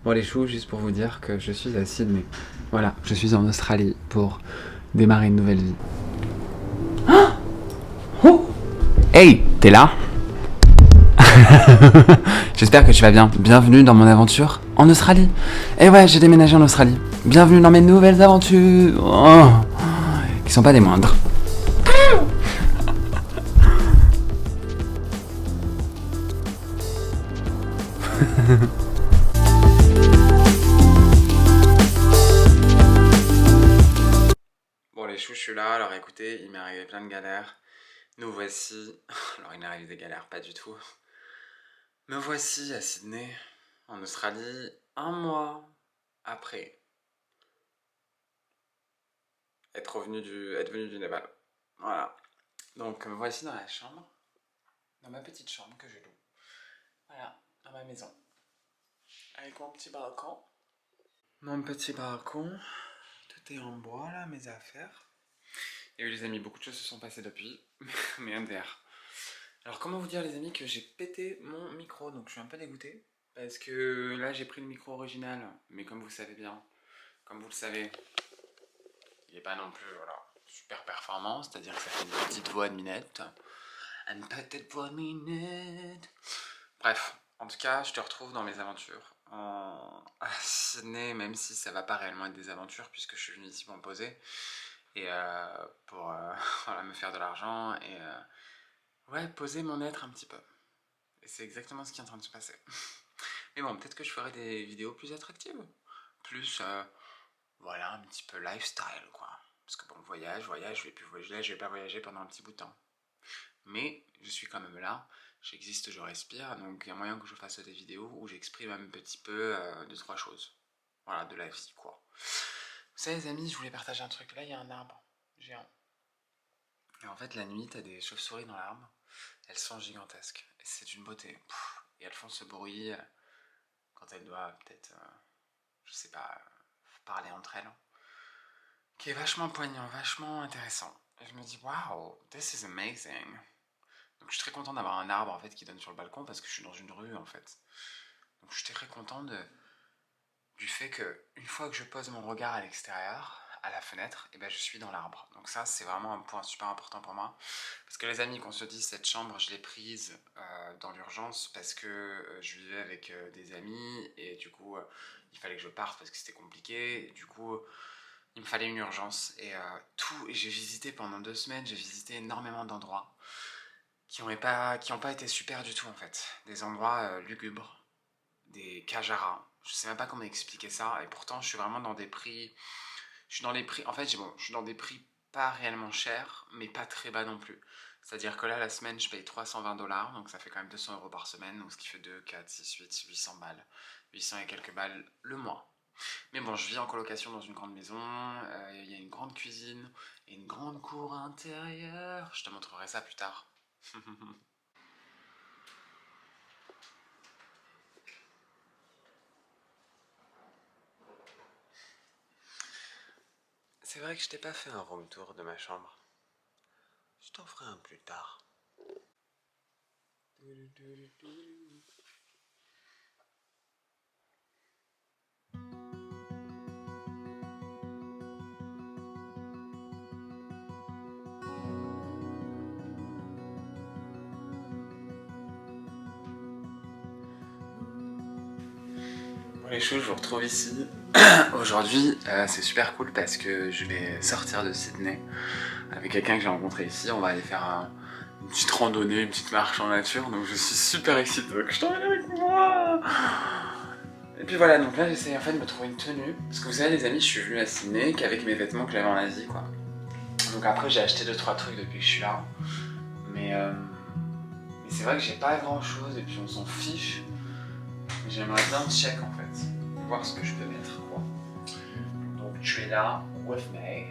Bon les choux, juste pour vous dire que je suis à Sydney. Voilà, je suis en Australie pour démarrer une nouvelle vie. Oh hey, t'es là? J'espère que tu vas bien. Bienvenue dans mon aventure en Australie. Et ouais, j'ai déménagé en Australie. Bienvenue dans mes nouvelles aventures. Oh, qui sont pas des moindres. Bon les choux, je suis là. Alors écoutez, il m'est arrivé plein de galères. Nous voici. Alors il m'est arrivé des galères, pas du tout. Me voici à Sydney, en Australie, un mois après être venu du Népal. Voilà. Donc me voici dans la chambre, dans ma petite chambre que je loue. Voilà, dans ma maison. Avec mon petit balcon. Mon petit balcon. Tout est en bois là, mes affaires. Et oui les amis, beaucoup de choses se sont passées depuis. Mais MDR. Alors comment vous dire les amis que j'ai pété mon micro, donc je suis un peu dégoûté. Parce que là j'ai pris le micro original, mais comme vous savez bien, comme vous le savez, il n'est pas non plus voilà, super performant, c'est-à-dire que ça fait une petite voix de minette. Une petite voix de minette. Bref, en tout cas, je te retrouve dans mes aventures à Sydney, même si ça va pas réellement être des aventures, puisque je suis venu ici pour me poser et pour voilà, me faire de l'argent et ouais, poser mon être un petit peu. Et c'est exactement ce qui est en train de se passer. Mais bon, peut-être que je ferai des vidéos plus attractives, plus voilà, un petit peu lifestyle, quoi. Parce que bon, voyage, je vais plus voyager, je vais pas voyager pendant un petit bout de temps. Mais je suis quand même là, j'existe, je respire, donc il y a moyen que je fasse des vidéos où j'exprime un petit peu deux, trois choses. Voilà, de la vie, quoi. Vous savez les amis, je voulais partager un truc. Là, il y a un arbre géant. Et en fait, la nuit, t'as des chauves-souris dans l'arbre. Elles sont gigantesques. Et c'est une beauté. Et elles font ce bruit quand elles doivent peut-être, je sais pas, parler entre elles, qui est vachement poignant, vachement intéressant. Et je me dis, wow, this is amazing. Donc je suis très content d'avoir un arbre en fait qui donne sur le balcon parce que je suis dans une rue en fait. Donc je suis très content du fait que une fois que je pose mon regard à l'extérieur, à la fenêtre, et ben je suis dans l'arbre. Donc ça c'est vraiment un point super important pour moi. Parce que les amis, qu'on se dise, cette chambre je l'ai prise dans l'urgence parce que je vivais avec des amis et du coup il fallait que je parte parce que c'était compliqué. Et du coup il me fallait une urgence et et j'ai visité pendant 2 semaines, j'ai visité énormément d'endroits qui ont pas été super du tout en fait. Des endroits lugubres, des cajaras. Je sais même pas comment expliquer ça. Et pourtant, je suis vraiment dans des prix. Je suis dans les prix. En fait, je suis dans des prix pas réellement chers, mais pas très bas non plus. C'est-à-dire que là, la semaine, je paye 320 $, donc ça fait quand même 200 € par semaine, donc ce qui fait 2, 4, 6, 8, 800 balles. 800 et quelques balles le mois. Mais bon, je vis en colocation dans une grande maison, il y a une grande cuisine et une grande cour intérieure. Je te montrerai ça plus tard. C'est vrai que je t'ai pas fait un room tour de ma chambre. Je t'en ferai un plus tard. Bon les choux, je vous retrouve ici. Aujourd'hui, c'est super cool parce que je vais sortir de Sydney avec quelqu'un que j'ai rencontré ici. On va aller faire une petite randonnée, une petite marche en nature. Donc je suis super excité. Donc je t'emmène avec moi. Et puis voilà, donc là j'essaie en fait de me trouver une tenue. Parce que vous savez les amis, je suis venu à Sydney qu'avec mes vêtements que j'avais en Asie quoi. Donc après j'ai acheté 2-3 trucs depuis que je suis là. Mais c'est vrai que j'ai pas grand chose et puis on s'en fiche. Mais j'aimerais bien check en fait. Voir ce que je peux mettre quoi. Donc tu es là, with me.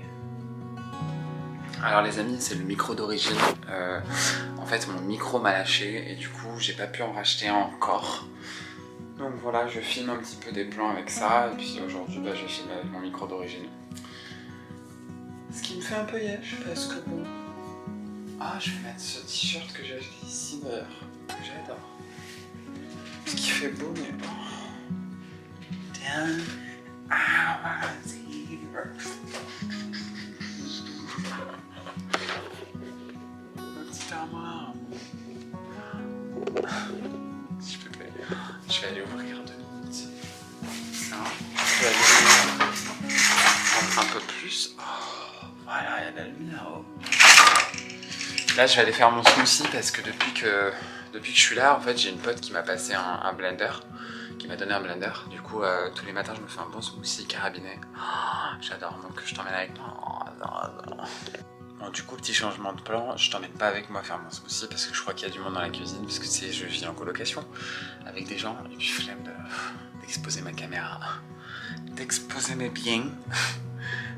Alors les amis, c'est le micro d'origine. En fait mon micro m'a lâché et du coup j'ai pas pu en racheter un encore. Donc voilà, je filme un petit peu des plans avec ça et puis aujourd'hui bah, je filme avec mon micro d'origine. Ce qui me fait un peu yesh parce que bon... Ah, je vais mettre ce t-shirt que j'ai acheté ici d'ailleurs, que j'adore. Ce qui fait beau mais... 10 hours here. S'il te plaît. Je vais aller ouvrir 2 minutes. Ça. Je vais aller rentrer un peu plus. Oh, voilà, il y a de la lumière là-haut. Là, je vais aller faire mon smoothie parce que depuis que je suis là, en fait, j'ai une pote qui m'a passé un blender, qui m'a donné un blender. Du coup, tous les matins, je me fais un bon smoothie carabiné. Oh, j'adore, donc je t'emmène avec moi. Oh, bon, du coup, petit changement de plan, je t'emmène pas avec moi faire mon smoothie parce que je crois qu'il y a du monde dans la cuisine, parce que tu sais, je vis en colocation avec des gens et puis flemme d'exposer ma caméra, d'exposer mes biens.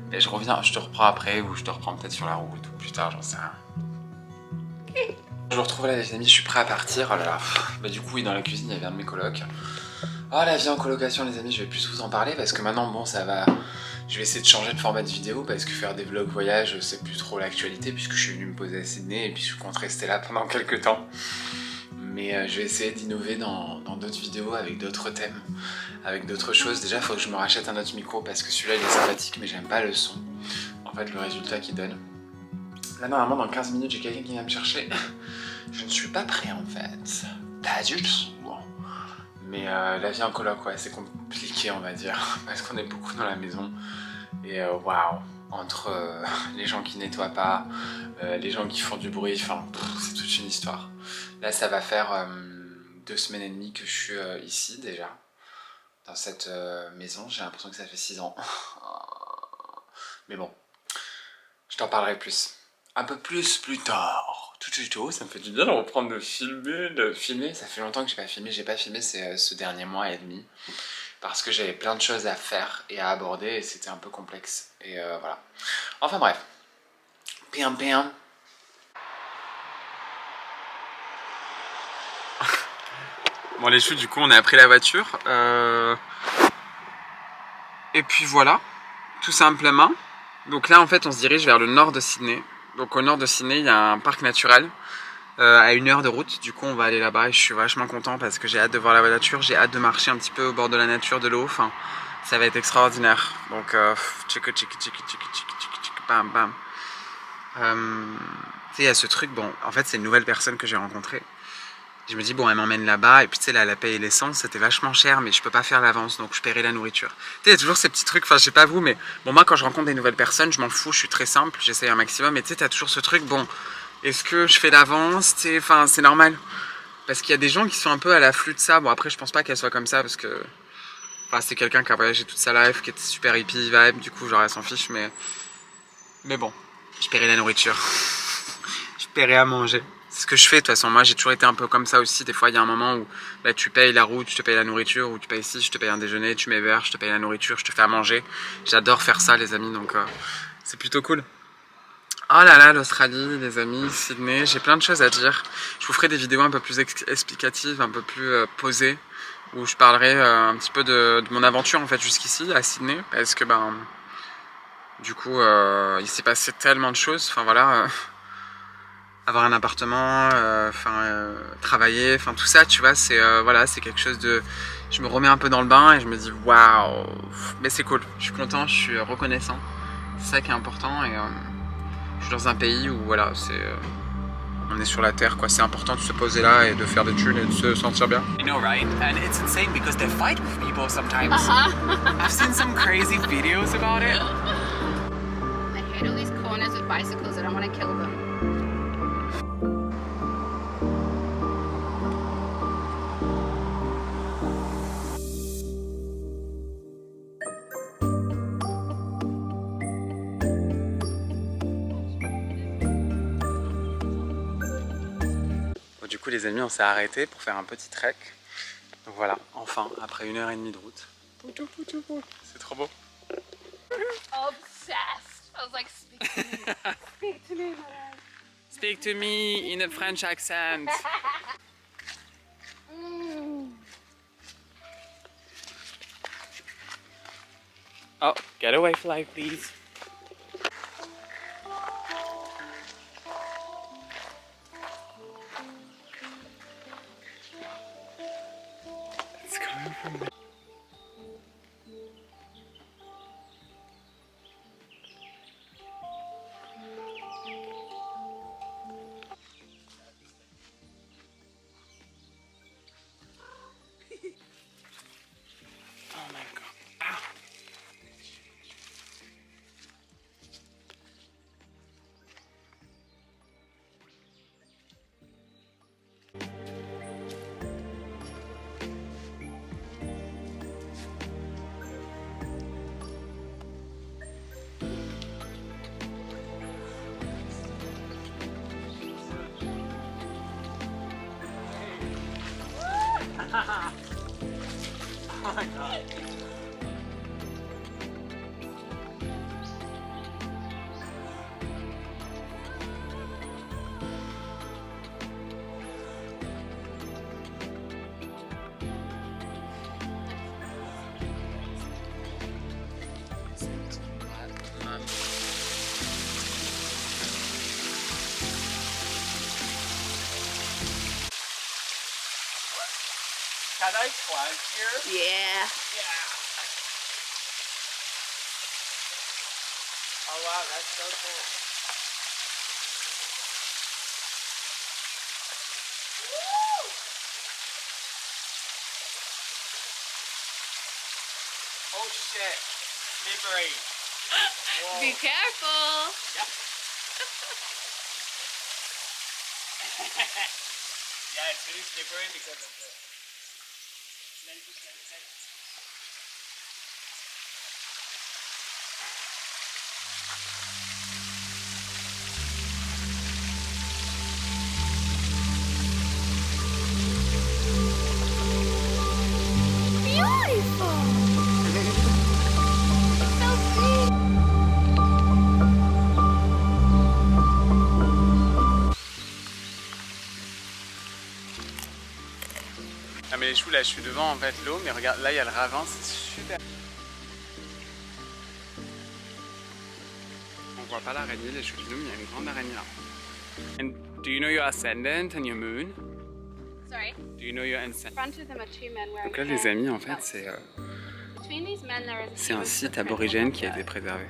Mais je reviens, je te reprends après ou je te reprends peut-être sur la route ou plus tard, j'en sais rien. Je vous retrouve là les amis, je suis prêt à partir. Oh là là. Bah du coup oui, dans la cuisine il y avait un de mes colocs. Oh la vie en colocation les amis, je vais plus vous en parler parce que maintenant bon ça va. Je vais essayer de changer de format de vidéo parce que faire des vlogs voyage c'est plus trop l'actualité puisque je suis venu me poser à Sydney et puis je compte rester là pendant quelques temps. Mais je vais essayer d'innover dans d'autres vidéos avec d'autres thèmes, avec d'autres choses. Déjà il faut que je me rachète un autre micro parce que celui-là il est sympathique mais j'aime pas le son. En fait le résultat qu'il donne. Là normalement dans 15 minutes j'ai quelqu'un qui vient me chercher. Je ne suis pas prêt en fait. Pas du tout. Mais la vie en coloc, ouais, c'est compliqué on va dire. Parce qu'on est beaucoup dans la maison. Et waouh, entre les gens qui nettoient pas, les gens qui font du bruit, enfin c'est toute une histoire. Là ça va faire 2 semaines et demie que je suis ici déjà. Dans cette maison, j'ai l'impression que ça fait 6 ans. Mais bon, je t'en parlerai plus. Un peu plus tard. Tout, ça me fait du bien de reprendre de filmer. Ça fait longtemps que j'ai pas filmé ce dernier mois et demi. Parce que j'avais plein de choses à faire et à aborder et c'était un peu complexe. Et voilà. Enfin bref. Pim. Bon les choux, du coup on a pris la voiture. Et puis voilà. Tout simplement. Donc là en fait on se dirige vers le nord de Sydney. Donc au nord de Sydney il y a un parc naturel. À 1 heure de route, du coup on va aller là-bas et je suis vachement content parce que j'ai hâte de voir la nature, j'ai hâte de marcher un petit peu au bord de la nature, de l'eau, enfin ça va être extraordinaire. Donc bam bam. Tu sais il y a ce truc, bon en fait c'est une nouvelle personne que j'ai rencontrée. Je me dis bon elle m'emmène là-bas et puis tu sais là elle a payé l'essence, c'était vachement cher mais je peux pas faire l'avance donc je paierai la nourriture. Tu sais il y a toujours ces petits trucs, enfin je sais pas vous mais bon moi quand je rencontre des nouvelles personnes je m'en fous, je suis très simple, j'essaye un maximum mais tu sais t'as toujours ce truc bon... Est-ce que je fais l'avance? Enfin, c'est normal. Parce qu'il y a des gens qui sont un peu à l'afflux de ça. Bon, après, je pense pas qu'elle soit comme ça parce que. Enfin, c'est quelqu'un qui a voyagé toute sa life, qui était super hippie vibe. Du coup, genre, elle s'en fiche. Mais bon, je paierai la nourriture. Je paierai à manger. C'est ce que je fais de toute façon. Moi, j'ai toujours été un peu comme ça aussi. Des fois, il y a un moment où là, tu payes la route, je te paye la nourriture. Ou tu payes ici, je te paye un déjeuner. Tu m'héberges, je te paye la nourriture, je te fais à manger. J'adore faire ça, les amis. Donc, c'est plutôt cool. Oh là là, l'Australie, les amis, Sydney, j'ai plein de choses à dire. Je vous ferai des vidéos un peu plus explicatives, un peu plus posées, où je parlerai un petit peu de mon aventure en fait jusqu'ici à Sydney, parce que ben, du coup, il s'est passé tellement de choses. Enfin voilà, avoir un appartement, travailler, enfin tout ça, tu vois, c'est voilà, c'est quelque chose de. Je me remets un peu dans le bain et je me dis waouh, mais c'est cool. Je suis content, je suis reconnaissant. C'est ça qui est important et je suis dans un pays où voilà, on est sur la terre quoi, c'est important de se poser là et de faire des thunes et de se sentir bien. You know right? And it's insane because they fight with people sometimes. I've seen some crazy videos about it. I hate all these corners with bicycles. I don't want to kill them. Du coup les amis on s'est arrêté pour faire un petit trek. Donc voilà, enfin après 1h30 de route. C'est trop beau. Obsessed. I was like, speak to me, man. Speak to me in a French accent. Oh, getaway flight please. Can I climb here? Yeah. Yeah. Oh wow, that's so cool. Woo! Oh shit. Slippery. Whoa. Be careful. Yep. Yeah, it's really slippery because of the Beautiful. So sweet. Ah mais les choux là je suis devant en fait l'eau mais regarde là il y a le ravin, c'est super. On voit pas l'araignée les choux mais il y a une grande araignée là. And do you know your ascendant and your moon? Sorry. Do you know your ascendant? In front of them are two men wearing Donc là les amis en fait Between these men there is a c'est un site aborigène qui a été préservé.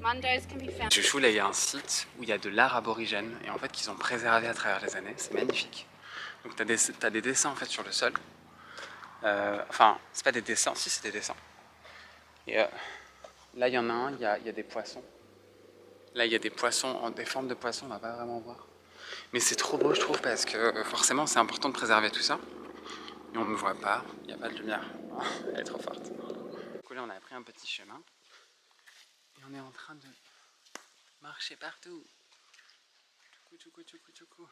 Mondos can be found. Chez Chou là il y a un site où il y a de l'art aborigène et en fait qu'ils ont préservé à travers les années, c'est magnifique. Donc t'as des dessins en fait sur le sol. Enfin, c'est pas des dessins, si c'est des dessins. Et là, il y en a un, il y a des poissons. Là, il y a des poissons, des formes de poissons, on va pas vraiment voir. Mais c'est trop beau, je trouve, parce que forcément, c'est important de préserver tout ça. Et on ne voit pas, il n'y a pas de lumière. Elle est trop forte. Du coup, là, on a pris un petit chemin. Et on est en train de marcher partout. Tchoukou, tchoukou, tchoukou.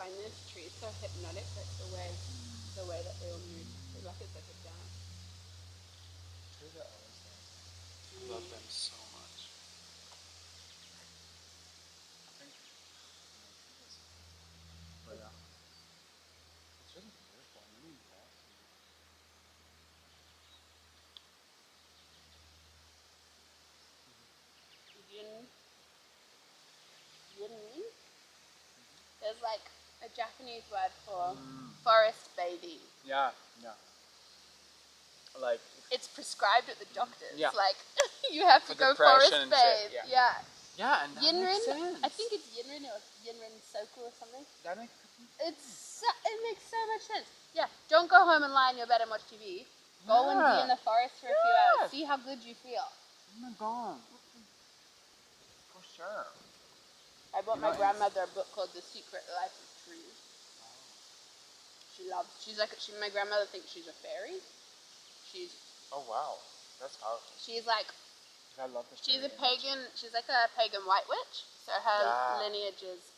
I find this tree so hypnotic, like the way that they all move. It's like it's like a dance. I love them so much. Voilà. It's really beautiful. Really nice. Yin. There's like a Japanese word for forest bathing. Yeah, yeah. Like It's prescribed at the doctors. Yeah. Like you have to For go depression forest and shit, bathe. yeah. Yeah. yeah, and that Yinrin. makes sense. I think it's Yinrin or Yinrin Soku or something. That makes It makes so much sense. Yeah. Don't go home and lie in your bed and watch TV. Go and be in the forest for a few hours. See how good you feel. Oh my god. For sure. I bought my grandmother a book called The Secret Life of Trees. My grandmother thinks she's a fairy. Oh wow. That's powerful. She's like, I love the she's a pagan, she's like a pagan white witch. So her Yeah. lineage is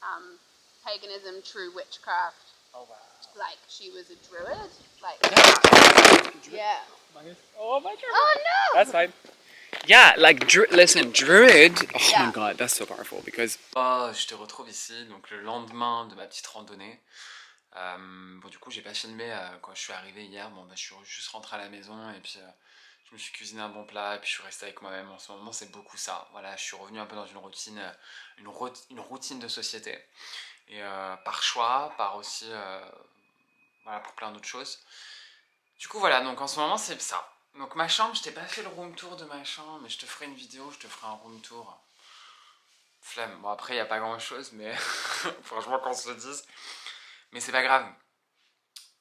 paganism, true witchcraft. Oh wow. Like she was a druid. Like, yeah. Oh my god. Oh no! That's fine. Yeah, like listen, druid. Oh Yeah. my god, that's so powerful because. Oh, je te retrouve ici, donc le lendemain de ma petite randonnée. Bon, du coup, j'ai pas filmé quand je suis arrivé hier. Bon, bah, je suis juste rentré à la maison et puis je me suis cuisiné un bon plat et puis je suis resté avec moi-même. En ce moment, c'est beaucoup ça. Voilà, je suis revenu un peu dans une routine, une routine de société. Et par choix, par aussi, voilà, pour plein d'autres choses. Du coup, voilà, donc en ce moment, c'est ça. Donc ma chambre, je t'ai pas fait le room tour de ma chambre, mais je te ferai une vidéo, je te ferai un room tour. Flemme. Bon après, il n'y a pas grand chose, mais franchement qu'on se le dise. Mais c'est pas grave.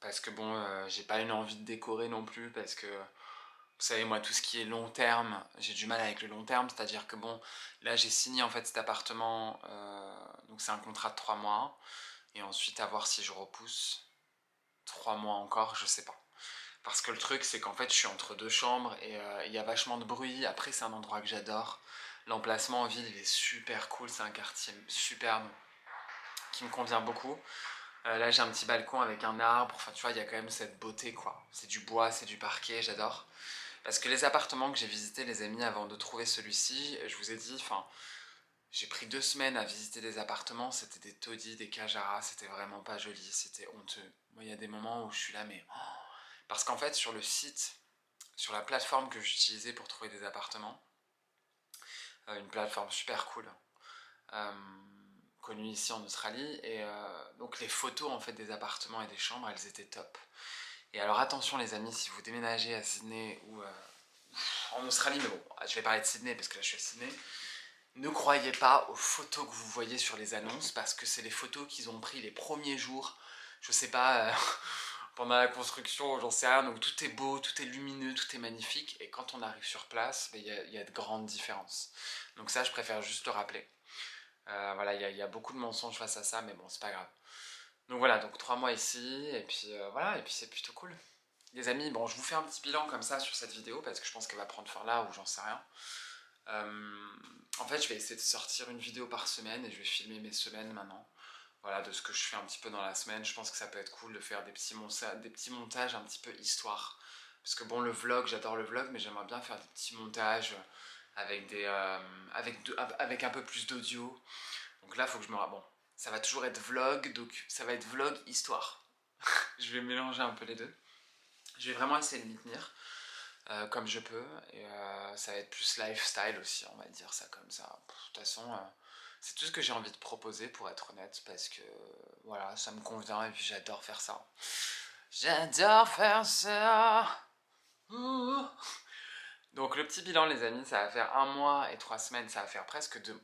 Parce que bon, j'ai pas une envie de décorer non plus, parce que vous savez, moi, tout ce qui est long terme, j'ai du mal avec le long terme, c'est-à-dire que bon, là j'ai signé en fait cet appartement, donc c'est un contrat de 3 mois, et ensuite à voir si je repousse 3 mois encore, je sais pas. Parce que le truc, c'est qu'en fait, je suis entre deux chambres et il y a vachement de bruit. Après, c'est un endroit que j'adore. L'emplacement en ville, il est super cool. C'est un quartier superbe qui me convient beaucoup. Là, j'ai un petit balcon avec un arbre. Enfin, tu vois, il y a quand même cette beauté, quoi. C'est du bois, c'est du parquet, j'adore. Parce que les appartements que j'ai visités, les amis, avant de trouver celui-ci, je vous ai dit, enfin, j'ai pris 2 semaines à visiter des appartements. C'était des taudis, des cajaras. C'était vraiment pas joli. C'était honteux. Moi, il y a des moments où je suis là, mais. Parce qu'en fait, sur le site, sur la plateforme que j'utilisais pour trouver des appartements, une plateforme super cool, euh, connue ici en Australie, et donc les photos en fait des appartements et des chambres, elles étaient top. Et alors attention les amis, si vous déménagez à Sydney ou en Australie, mais bon, je vais parler de Sydney parce que là je suis à Sydney, ne croyez pas aux photos que vous voyez sur les annonces parce que c'est les photos qu'ils ont pris les premiers jours, je sais pas, pendant la construction, j'en sais rien, donc tout est beau, tout est lumineux, tout est magnifique, et quand on arrive sur place, y a de grandes différences. Donc ça, je préfère juste le rappeler. Voilà, y a beaucoup de mensonges face à ça, mais bon, c'est pas grave. Donc voilà, donc 3 mois ici, et puis voilà, et puis c'est plutôt cool. Les amis, bon, je vous fais un petit bilan comme ça sur cette vidéo, parce que je pense qu'elle va prendre fin là, ou j'en sais rien. En fait, je vais essayer de sortir une vidéo par semaine, et je vais filmer mes semaines maintenant. Voilà, de ce que je fais un petit peu dans la semaine. Je pense que ça peut être cool de faire des petits montages un petit peu histoire. Parce que bon, le vlog, j'adore le vlog, mais j'aimerais bien faire des petits montages avec, avec un peu plus d'audio. Donc là, il faut que je me... Bon, ça va toujours être vlog, donc ça va être vlog histoire. Je vais mélanger un peu les deux. Je vais vraiment essayer de m'y tenir comme je peux. Et ça va être plus lifestyle aussi, on va dire ça comme ça. De toute façon, c'est tout ce que j'ai envie de proposer pour être honnête, parce que voilà, ça me convient et puis j'adore faire ça. J'adore faire ça. Ouh. Donc le petit bilan les amis, ça va faire 1 mois et 3 semaines, ça va faire presque 2.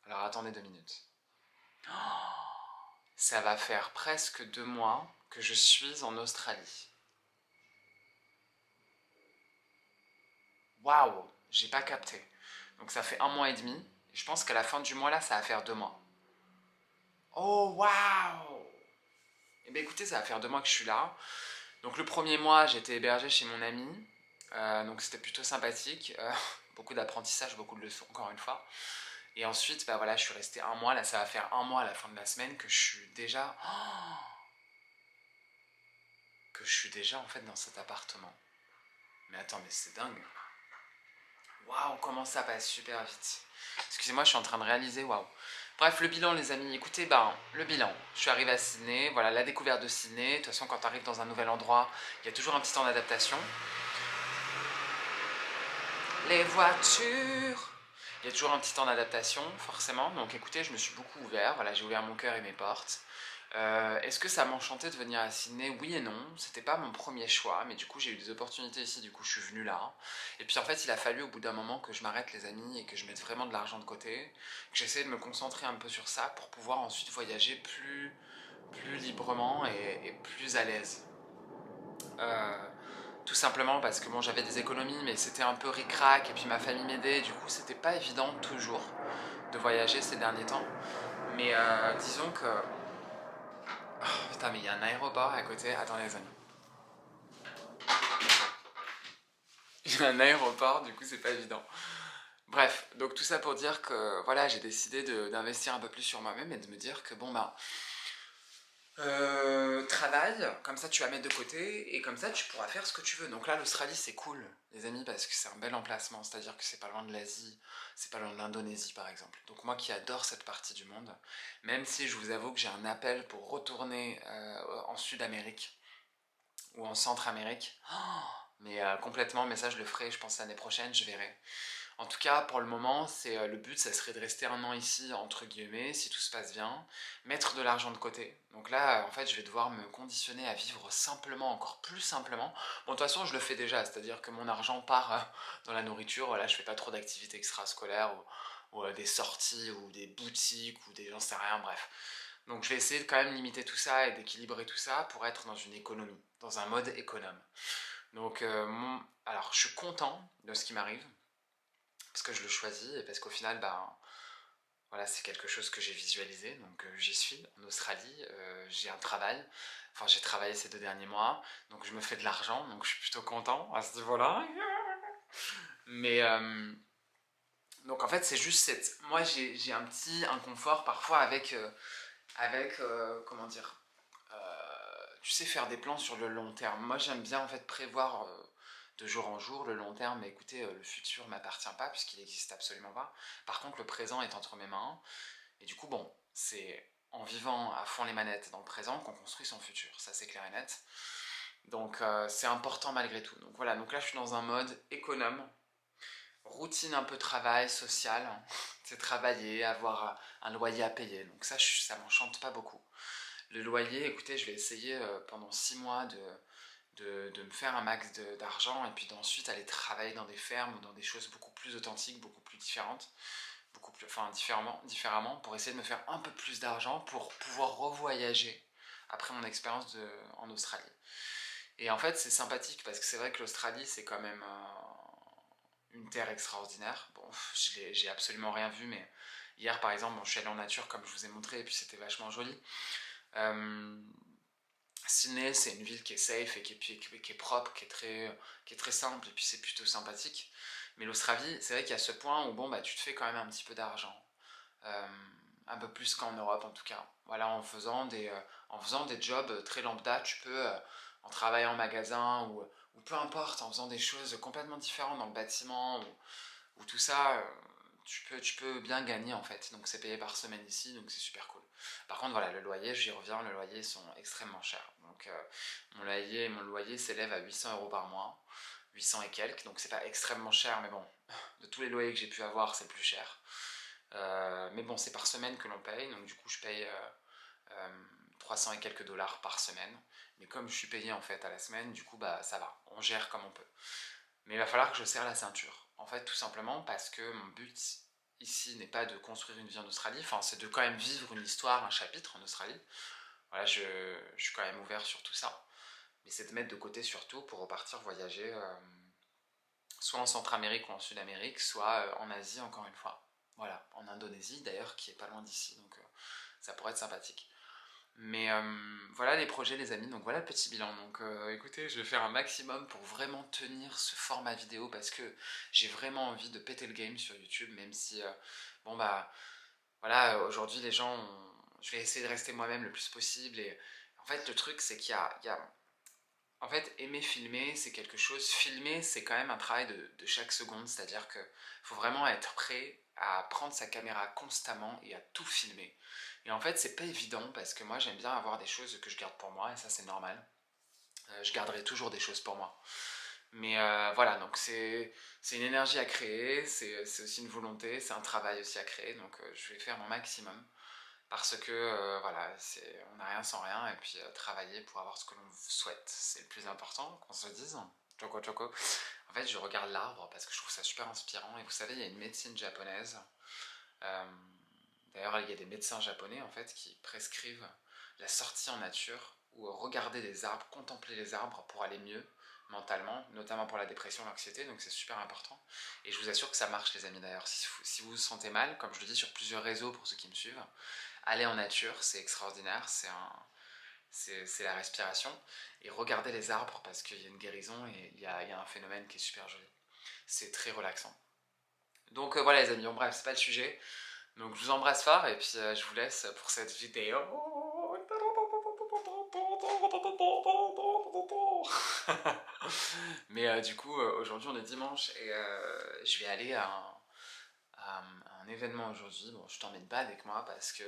Alors attendez 2 minutes. Ça va faire presque 2 mois que je suis en Australie. Waouh, j'ai pas capté. Donc ça fait 1 mois et demi. Et je pense qu'à la fin du mois là, ça va faire 2 mois. Oh waouh. Eh bien écoutez, ça va faire 2 mois que je suis là. Donc le premier mois, j'étais hébergé chez mon ami. Donc c'était plutôt sympathique. Beaucoup d'apprentissage, beaucoup de leçons encore une fois. Et ensuite, bah voilà, je suis resté 1 mois. Là, ça va faire 1 mois à la fin de la semaine que je suis déjà... que je suis déjà en fait dans cet appartement. Mais attends, mais c'est dingue. Waouh, comment ça passe super vite. Excusez-moi, je suis en train de réaliser, waouh. Bref, le bilan, les amis. Écoutez, ben, le bilan. Je suis arrivé à Sydney, voilà, la découverte de Sydney. De toute façon, quand tu arrives dans un nouvel endroit, il y a toujours un petit temps d'adaptation. Les voitures. Il y a toujours un petit temps d'adaptation, forcément. Donc écoutez, je me suis beaucoup ouvert. Voilà, j'ai ouvert mon cœur et mes portes. Est-ce que ça m'enchantait de venir à Sydney? Oui et non. C'était pas mon premier choix, mais du coup j'ai eu des opportunités ici, du coup je suis venu là. Et puis en fait il a fallu au bout d'un moment que je m'arrête les amis et que je mette vraiment de l'argent de côté, que j'essaie de me concentrer un peu sur ça pour pouvoir ensuite voyager plus librement et plus à l'aise. Euh, Tout simplement parce que bon j'avais des économies mais c'était un peu ric-rac et puis ma famille m'aidait, du coup c'était pas évident toujours de voyager ces derniers temps. Mais disons que oh, putain, mais il y a un aéroport à côté. Attendez, les amis. Il y a un aéroport, du coup, c'est pas évident. Bref, donc tout ça pour dire que voilà, j'ai décidé d'investir un peu plus sur moi-même et de me dire que bon, bah, travaille, comme ça tu vas mettre de côté et comme ça tu pourras faire ce que tu veux. Donc là, l'Australie, c'est cool, les amis, parce que c'est un bel emplacement. C'est-à-dire que c'est pas loin de l'Asie, c'est pas loin de l'Indonésie, par exemple. Donc moi qui adore cette partie du monde, même si je vous avoue que j'ai un appel pour retourner en Sud-Amérique ou en Centre-Amérique. Mais complètement, mais ça je le ferai, je pense l'année prochaine, je verrai. En tout cas, pour le moment, le but, ça serait de rester 1 an ici, entre guillemets, si tout se passe bien, mettre de l'argent de côté. Donc là, en fait, je vais devoir me conditionner à vivre simplement, encore plus simplement. Bon, de toute façon, je le fais déjà, c'est-à-dire que mon argent part dans la nourriture. Voilà, je fais pas trop d'activités extrascolaires ou des sorties ou des boutiques ou des j'en sais rien, bref. Donc je vais essayer de quand même limiter tout ça et d'équilibrer tout ça pour être dans une économie, dans un mode économe. Donc, alors, je suis content de ce qui m'arrive parce que je le choisis et parce qu'au final, ben, voilà, c'est quelque chose que j'ai visualisé. Donc, j'y suis en Australie. J'ai un travail. Enfin, j'ai travaillé ces 2 derniers mois. Donc, je me fais de l'argent. Donc, je suis plutôt content à ce niveau-là. Mais, donc, en fait, c'est juste cette. Moi, j'ai un petit inconfort parfois avec comment dire, tu sais, faire des plans sur le long terme. Moi, j'aime bien en fait prévoir de jour en jour le long terme. Mais écoutez, le futur m'appartient pas puisqu'il n'existe absolument pas. Par contre, le présent est entre mes mains. Et du coup, bon, c'est en vivant à fond les manettes dans le présent qu'on construit son futur. Ça, c'est clair et net. Donc, c'est important malgré tout. Donc voilà. Donc là, je suis dans un mode économe, routine un peu travail, social. C'est travailler, avoir un loyer à payer. Donc ça m'enchante pas beaucoup. Le loyer, écoutez, je vais essayer pendant 6 mois de me faire un max d'argent et puis d'ensuite aller travailler dans des fermes ou dans des choses beaucoup plus authentiques, beaucoup plus différentes, enfin différemment, pour essayer de me faire un peu plus d'argent pour pouvoir revoyager après mon expérience en Australie. Et en fait, c'est sympathique parce que c'est vrai que l'Australie, c'est quand même une terre extraordinaire. Bon, j'ai absolument rien vu, mais hier, par exemple, bon, je suis allé en nature comme je vous ai montré et puis c'était vachement joli. Euh, Sydney, c'est une ville qui est safe et qui est propre, qui est très simple et puis c'est plutôt sympathique. Mais l'Australie, c'est vrai qu'il y a ce point où bon, bah, tu te fais quand même un petit peu d'argent. Euh, un peu plus qu'en Europe en tout cas. Voilà, en faisant des jobs très lambda, tu peux, en travaillant en magasin ou peu importe, en faisant des choses complètement différentes dans le bâtiment ou tout ça, tu peux bien gagner en fait. Donc c'est payé par semaine ici, donc c'est super cool. Par contre, voilà, le loyer, j'y reviens, le loyer sont extrêmement chers. Donc mon loyer s'élève à 800 € par mois, 800 et quelques, donc c'est pas extrêmement cher, mais bon, de tous les loyers que j'ai pu avoir, c'est le plus cher. Mais bon, c'est par semaine que l'on paye, donc du coup, je paye 300 et quelques dollars par semaine. Mais comme je suis payé en fait à la semaine, du coup, bah ça va, on gère comme on peut. Mais il va falloir que je serre la ceinture. En fait, tout simplement parce que mon but ici n'est pas de construire une vie en Australie, enfin, c'est de quand même vivre une histoire, un chapitre en Australie. Voilà, je suis quand même ouvert sur tout ça. Mais c'est de mettre de côté surtout pour repartir voyager soit en Centre-Amérique ou en Sud-Amérique, soit en Asie encore une fois. Voilà, en Indonésie d'ailleurs, qui est pas loin d'ici, donc ça pourrait être sympathique. Mais voilà les projets les amis, donc voilà le petit bilan. Donc écoutez, je vais faire un maximum pour vraiment tenir ce format vidéo parce que j'ai vraiment envie de péter le game sur YouTube, même si, bon bah, voilà, aujourd'hui les gens, je vais essayer de rester moi-même le plus possible. Et en fait le truc c'est qu'il y a en fait, aimer filmer, c'est quelque chose. Filmer, c'est quand même un travail de chaque seconde. C'est-à-dire qu'il faut vraiment être prêt à prendre sa caméra constamment et à tout filmer. Et en fait, c'est pas évident parce que moi, j'aime bien avoir des choses que je garde pour moi et ça, c'est normal. Je garderai toujours des choses pour moi. Mais voilà, donc c'est une énergie à créer, c'est aussi une volonté, c'est un travail aussi à créer. Donc je vais faire mon maximum parce que voilà, on n'a rien sans rien et puis travailler pour avoir ce que l'on souhaite, c'est le plus important qu'on se dise. Choco choco. En fait, je regarde l'arbre parce que je trouve ça super inspirant et vous savez, il y a une médecine japonaise. euh, D'ailleurs, il y a des médecins japonais en fait qui prescrivent la sortie en nature ou regarder les arbres, contempler les arbres pour aller mieux mentalement, notamment pour la dépression, l'anxiété, donc c'est super important. Et je vous assure que ça marche les amis d'ailleurs. Si vous vous sentez mal, comme je le dis sur plusieurs réseaux pour ceux qui me suivent, aller en nature, c'est extraordinaire, c'est la respiration. Et regarder les arbres parce qu'il y a une guérison et il y a un phénomène qui est super joli. C'est très relaxant. Donc voilà les amis, bon, bref, c'est pas le sujet. Donc je vous embrasse fort et puis je vous laisse pour cette vidéo. Mais du coup, aujourd'hui on est dimanche et je vais aller à un événement aujourd'hui. Bon, je t'emmène pas avec moi parce que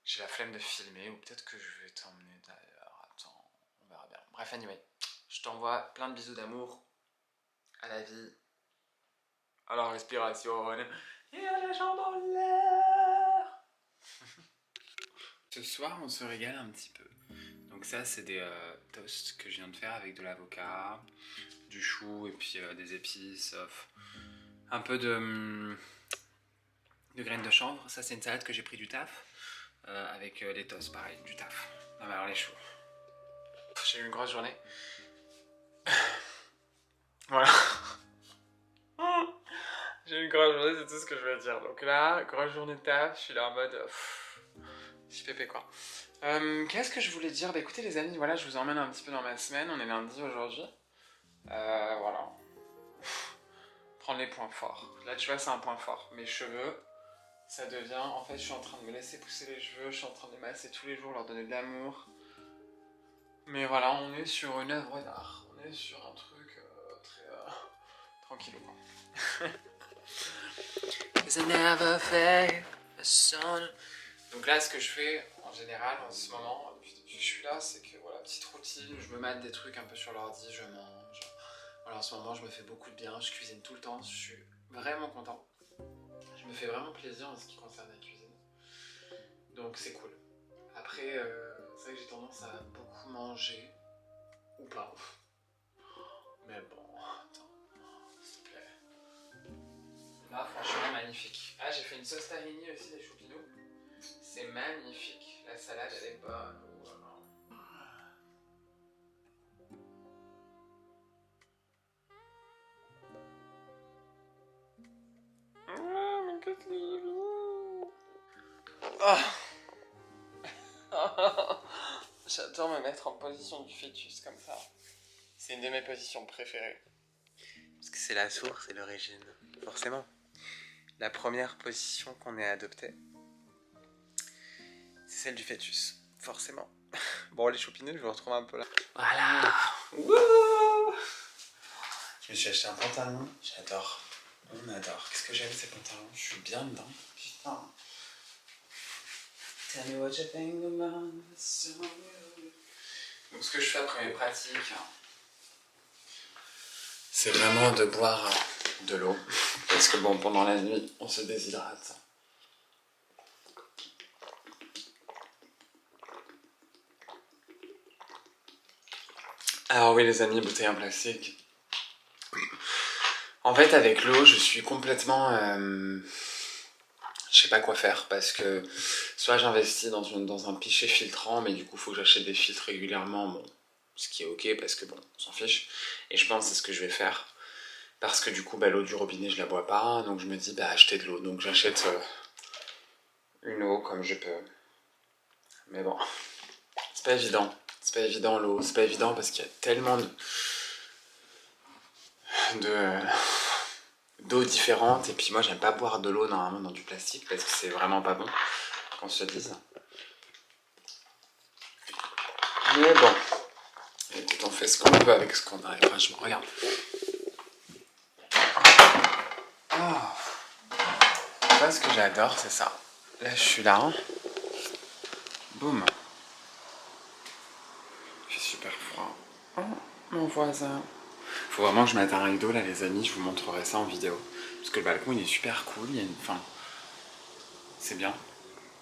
j'ai la flemme de filmer, ou peut-être que je vais t'emmener d'ailleurs. Attends, on verra bien. Bref, anyway, je t'envoie plein de bisous d'amour à la vie. à la respiration et à la chambre en l'air. Ce soir, on se régale un petit peu. Donc ça, c'est des toasts que je viens de faire avec de l'avocat, du chou et puis des épices, un peu de graines de chanvre. Ça, c'est une salade que j'ai pris du taf avec les toasts, pareil, du taf. Non mais alors les choux. J'ai eu une grosse journée. Voilà. J'ai eu une grosse journée, c'est tout ce que je veux dire. Donc là, grosse journée de taf, je suis là en mode... je suis pépé quoi. Qu'est-ce que je voulais dire? Bah écoutez les amis, voilà, je vous emmène un petit peu dans ma semaine. On est lundi aujourd'hui. Voilà. Prendre les points forts. Là tu vois, c'est un point fort. Mes cheveux, ça devient... En fait, je suis en train de me laisser pousser les cheveux. Je suis en train de les masser tous les jours, leur donner de l'amour. Mais voilà, on est sur une œuvre d'art. On est sur un truc très tranquille quoi. Donc là, ce que je fais en général en ce moment, depuis que je suis là, c'est que voilà, petite routine, je me mate des trucs un peu sur l'ordi, je mange. Voilà, en ce moment, je me fais beaucoup de bien, je cuisine tout le temps, je suis vraiment content. Je me fais vraiment plaisir en ce qui concerne la cuisine. Donc c'est cool. Après, c'est vrai que j'ai tendance à beaucoup manger, ou pas. Mais bon, attends, s'il te plaît. Là, franchement, magnifique. Ah, j'ai fait une sauce tahini aussi, des choupinous. C'est magnifique. La salade, elle est bonne. Ah, mon petit. J'adore me mettre en position du fœtus comme ça. C'est une de mes positions préférées. Parce que c'est la source et l'origine, forcément. La première position qu'on ait adoptée, c'est celle du fœtus, forcément. Bon, les choupineux, je vous retrouve un peu là. Voilà. Wouh, je me suis acheté un pantalon, j'adore. On adore. Qu'est-ce que j'aime ces pantalons? Je suis bien dedans. Putain. Tell me what you think about this song. Donc ce que je fais après mes pratiques, c'est vraiment de boire de l'eau. Parce que bon, pendant la nuit, on se déshydrate. Alors oui les amis, bouteille en plastique. En fait avec l'eau, je suis complètement... je sais pas quoi faire parce que soit j'investis dans un pichet filtrant, mais du coup il faut que j'achète des filtres régulièrement, bon, ce qui est ok parce que bon, on s'en fiche. Et je pense que c'est ce que je vais faire. Parce que du coup, bah, l'eau du robinet, je la bois pas. Donc je me dis, bah, acheter de l'eau. Donc j'achète une eau comme je peux. Mais bon, c'est pas évident. C'est pas évident l'eau. C'est pas évident parce qu'il y a tellement d'eau différentes. Et puis moi, j'aime pas boire de l'eau normalement dans du plastique parce que c'est vraiment pas bon, qu'on se dise. Mais bon, écoute, on fait ce qu'on peut avec ce qu'on a. Et franchement, regarde. Moi, ce que j'adore, c'est ça. Là, je suis là. Boum. Il fait super froid. Oh, mon voisin. Faut vraiment que je mette un rideau, là, les amis. Je vous montrerai ça en vidéo. Parce que le balcon, il est super cool. Il y a une... Enfin, c'est bien.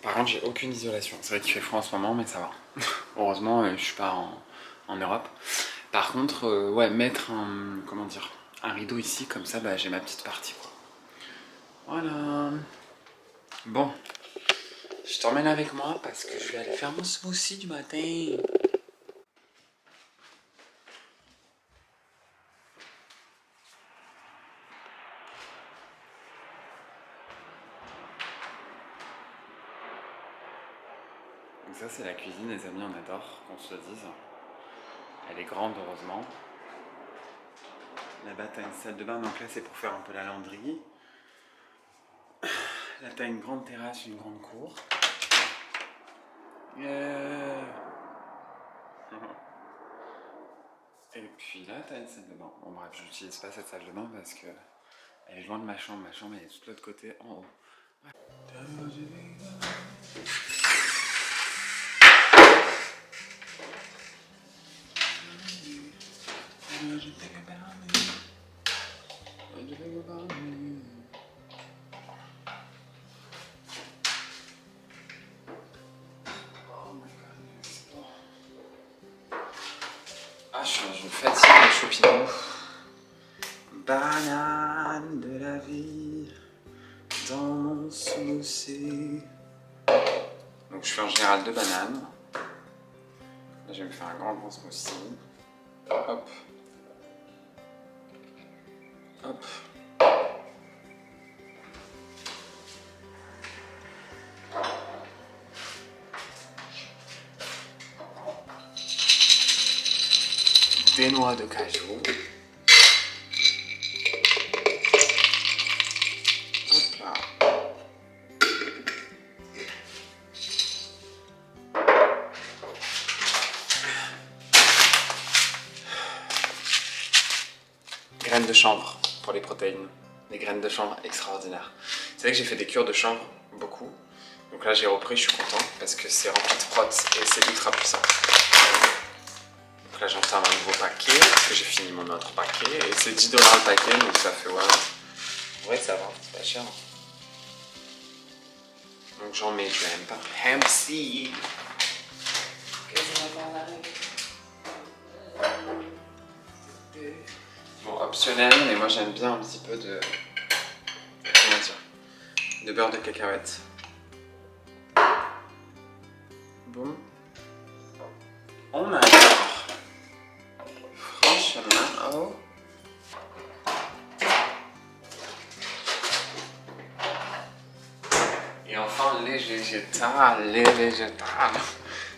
Par contre, j'ai aucune isolation. C'est vrai qu'il fait froid en ce moment, mais ça va. Heureusement, je suis pas en Europe. Par contre, ouais, mettre un... Comment dire? Un rideau ici, comme ça, bah, j'ai ma petite partie, quoi. Voilà. Bon. Je t'emmène avec moi parce que je vais aller faire mon smoothie du matin. Donc ça c'est la cuisine les amis, on adore qu'on se le dise. Elle est grande heureusement. Là-bas t'as une salle de bain, donc là c'est pour faire un peu la lavanderie. Là t'as une grande terrasse, une grande cour. Yeah. Et puis là t'as une salle de bain. Bon bref, j'utilise pas cette salle de bain parce que elle est loin de ma chambre elle est tout de l'autre côté en haut. Ouais. et du Lego Barbie. Oh my god. Ah, je me fatigue le champignon. Banane de la vie dans mon smoothie. Donc je fais en général 2 bananes. Là, je vais me faire un grand smoothie. Hop. Hop. Des noix de cajou. Hop là. Graines de chanvre pour les protéines. Des graines de chanvre extraordinaires. C'est vrai que j'ai fait des cures de chanvre, beaucoup. Donc là j'ai repris, je suis content parce que c'est rempli de prot et c'est ultra puissant. Donc là j'entame un nouveau paquet parce que j'ai fini mon autre paquet et c'est 10$ le paquet donc ça fait ouais. En vrai ça va, c'est pas cher. Donc j'en mets du hemp seed. Bon, optionnel, mais moi j'aime bien un petit peu de. Comment dire? De beurre de cacahuète. Bon. On a. Franchement, oh. Et enfin, les végétales,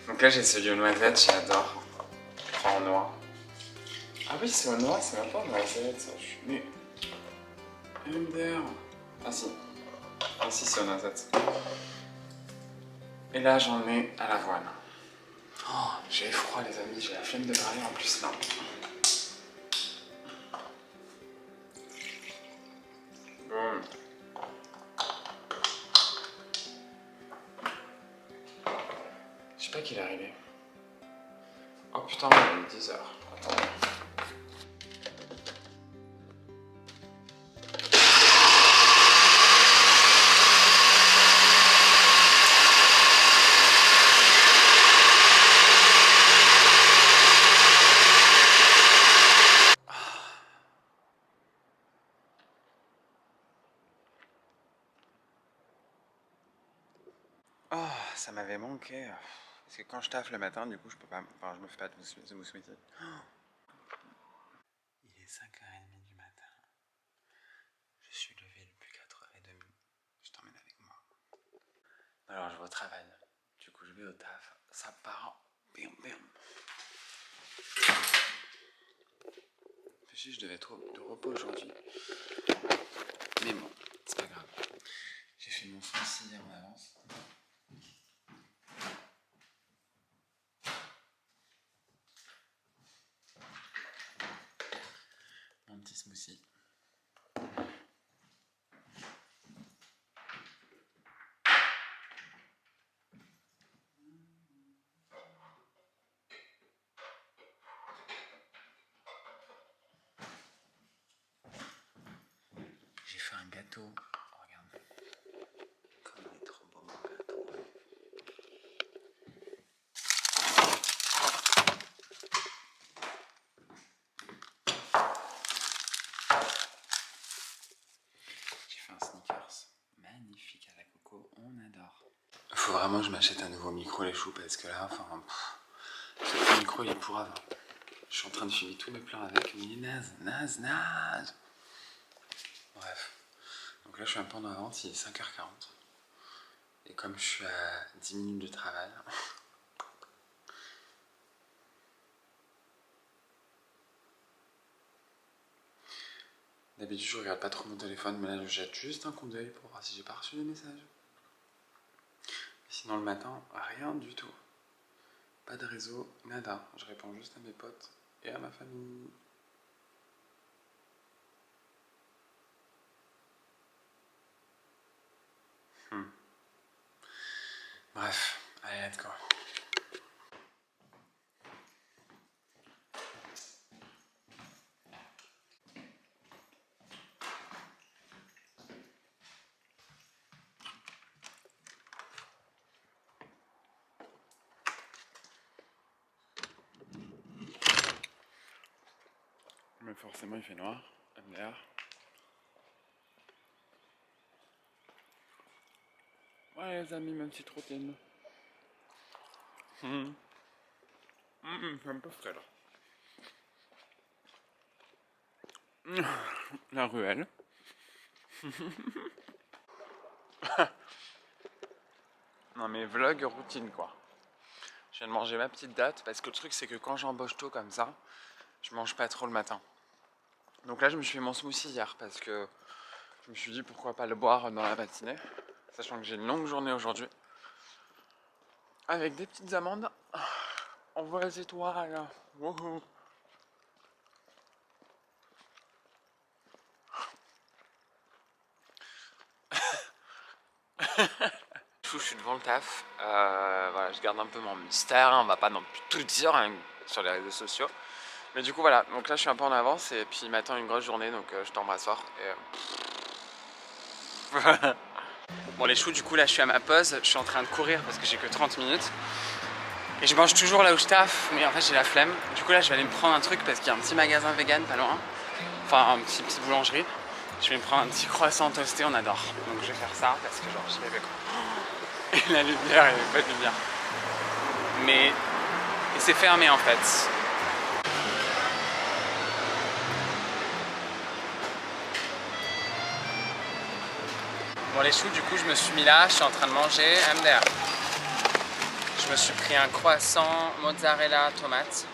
Donc là, j'ai celui aux noisettes, j'adore. Enfin, en noix. Ah oui, c'est aux noix, c'est même pas aux noisettes, ça. Je suis né. MDR. Ah si. Ah si, c'est aux noisettes. Et là, j'en ai à l'avoine. Oh, j'ai froid, les amis, j'ai la flemme de parler en plus là. Bon. Je sais pas quelle heure il est. Oh putain, il est 10h. Attends. Oh, ça m'avait manqué. Parce que quand je taffe le matin, du coup, je peux pas. Enfin, je me fais pas de smoothie. Il est 5h30 du matin. Je suis levé depuis 4h30. Je t'emmène avec moi. Alors, je vais au travail. Du coup, je vais au taf. Ça part. Bim, bim. Je devais être de repos aujourd'hui. Mais bon, c'est pas grave. J'ai fait mon foncé en avance. Mon petit smoothie. J'ai fait un gâteau. Oh, regarde. Comme il est trop beau mon gâteau. J'ai fait un sneakers. Magnifique à la coco. On adore. Faut vraiment que je m'achète un nouveau micro les choux parce que là, enfin, ce micro il est pour avant. Je suis en train de finir tous mes plans avec, mais il est naze. Bref. Donc là, je suis un peu en avance, il est 5h40. Et comme je suis à 10 minutes de travail, d'habitude, je regarde pas trop mon téléphone, mais là, je jette juste un coup d'œil pour voir si j'ai pas reçu les messages. Sinon, le matin, rien du tout. Pas de réseau, nada. Je réponds juste à mes potes et à ma famille. Bref, allez, let's go. forcément il fait noir, MDR. Ouais les amis, ma petite routine. C'est un peu frais là. La ruelle. Non mais vlog routine quoi. Je viens de manger ma petite date parce que le truc c'est que quand j'embauche tôt comme ça, je mange pas trop le matin. Donc là je me suis fait mon smoothie hier parce que je me suis dit pourquoi pas le boire dans la matinée. Sachant que j'ai une longue journée aujourd'hui. Avec des petites amandes. On voit les étoiles. Wouhou. Je suis devant le taf. Voilà, je garde un peu mon mystère. On va pas non plus tout dire hein, sur les réseaux sociaux. Mais du coup voilà, donc là je suis un peu en avance et puis il m'attend une grosse journée donc je t'embrasse fort. Bon les choux, du coup là je suis à ma pause, je suis en train de courir parce que j'ai que 30 minutes. Et je mange toujours là où je taffe, mais en fait j'ai la flemme. Du coup là je vais aller me prendre un truc parce qu'il y a un petit magasin vegan pas loin. Enfin une petite boulangerie. Je vais me prendre un petit croissant toasté, on adore. Donc je vais faire ça parce que genre je l'ai fait. Et la lumière, il n'y avait pas de lumière. Mais c'est fermé en fait. Bon les choux, du coup je me suis mis là, je suis en train de manger MDR. Je me suis pris un croissant mozzarella tomate.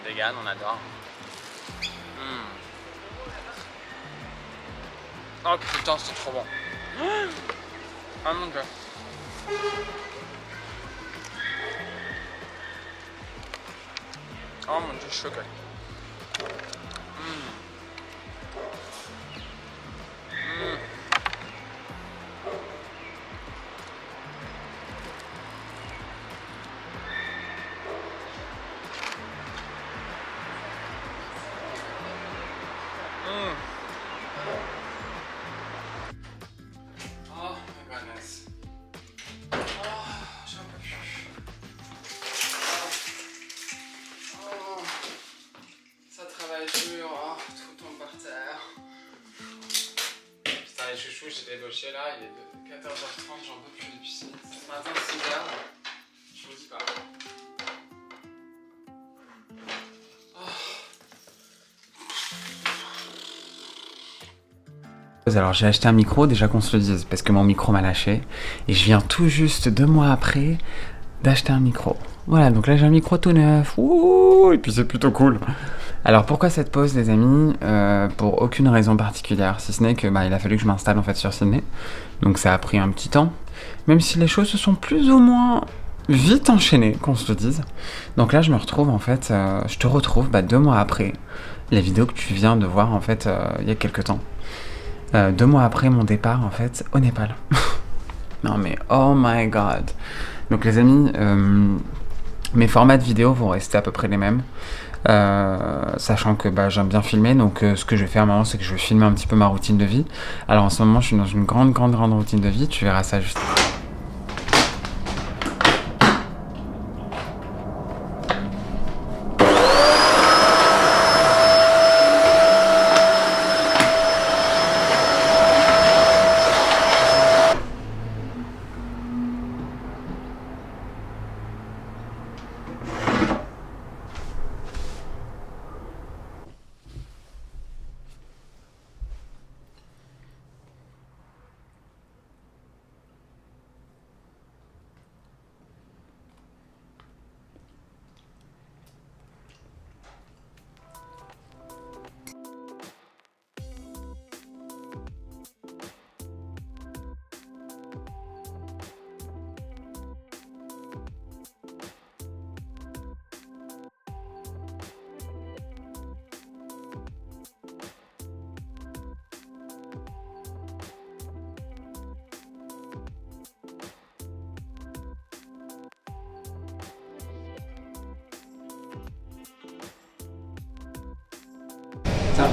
Vegan, on adore. Oh putain, c'est trop bon. Ah mon dieu. Oh mon dieu, je suis choqué. Les chouchous, j'ai débauché là, il est 14h30, j'en peux plus depuis ce matin 6h, je vous dis pas. Alors j'ai acheté un micro, déjà qu'on se le dise, parce que mon micro m'a lâché, et je viens tout juste 2 mois après d'acheter un micro. Voilà, donc là j'ai un micro tout neuf, ouh, et puis c'est plutôt cool. Alors pourquoi cette pause les amis? Pour aucune raison particulière, si ce n'est que il a fallu que je m'installe en fait sur Sydney, donc ça a pris un petit temps, même si les choses se sont plus ou moins vite enchaînées, qu'on se le dise. Donc là je me retrouve en fait, je te retrouve 2 mois après la vidéo que tu viens de voir en fait il y a quelques temps. 2 mois après mon départ en fait au Népal. Non mais oh my god. Donc les amis, mes formats de vidéo vont rester à peu près les mêmes. Sachant que j'aime bien filmer, donc ce que je vais faire maintenant c'est que je vais filmer un petit peu ma routine de vie. Alors en ce moment je suis dans une grande routine de vie, tu verras ça juste.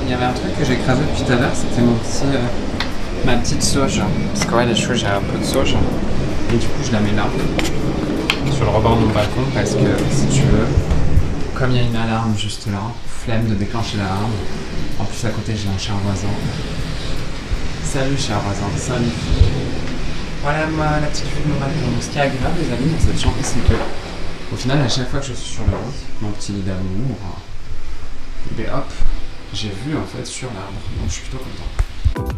Il y avait un truc que j'ai écrasé depuis tout à l'heure, c'était ma petite sauge. Parce que ouais, les choux, j'ai un peu de sauge. Et du coup, je la mets là, sur le rebord de mon balcon, parce que si tu veux, comme il y a une alarme juste là, flemme de déclencher l'alarme. En plus à côté j'ai un cher voisin. Salut cher voisin, salut. Voilà la petite vue de mon balcon. Ce qui est agréable les amis dans cette chambre, c'est que au final à chaque fois que je suis sur le lit, mon petit lit d'amour, et hop, j'ai vu en fait sur l'arbre, donc je suis plutôt content.